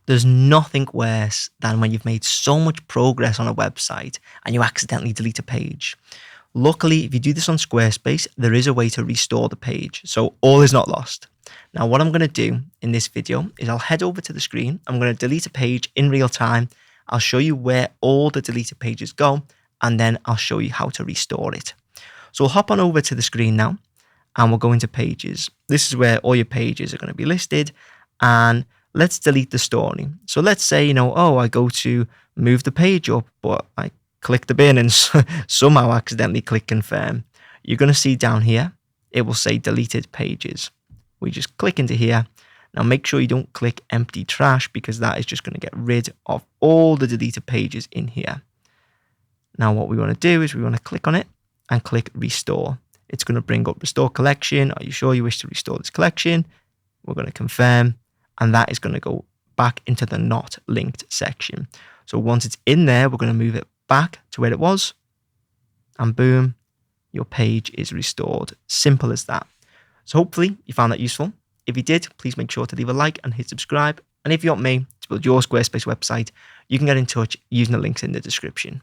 There's nothing worse than when you've made so much progress on a website and you accidentally delete a page. Luckily, if you do this on Squarespace, there is a way to restore the page, so all is not lost. Now, what I'm going to do in this video is I'll head over to the screen. I'm going to delete a page in real time. I'll show you where all the deleted pages go, and then I'll show you how to restore it. So we'll hop on over to the screen now, and we'll go into pages. This is where all your pages are going to be listed, and let's delete the story. So let's say, I go to move the page up, but I click the bin and somehow accidentally click confirm. You're going to see down here, it will say deleted pages. We just click into here. Now make sure you don't click empty trash, because that is just going to get rid of all the deleted pages in here. Now what we want to do is we want to click on it and click restore. It's going to bring up restore collection. Are you sure you wish to restore this collection? We're going to confirm, and that is going to go back into the not linked section. So once it's in there, we're going to move it back to where it was, and boom, your page is restored. Simple as that. So hopefully you found that useful. If you did, please make sure to leave a like and hit subscribe. And if you want me to build your Squarespace website, you can get in touch using the links in the description.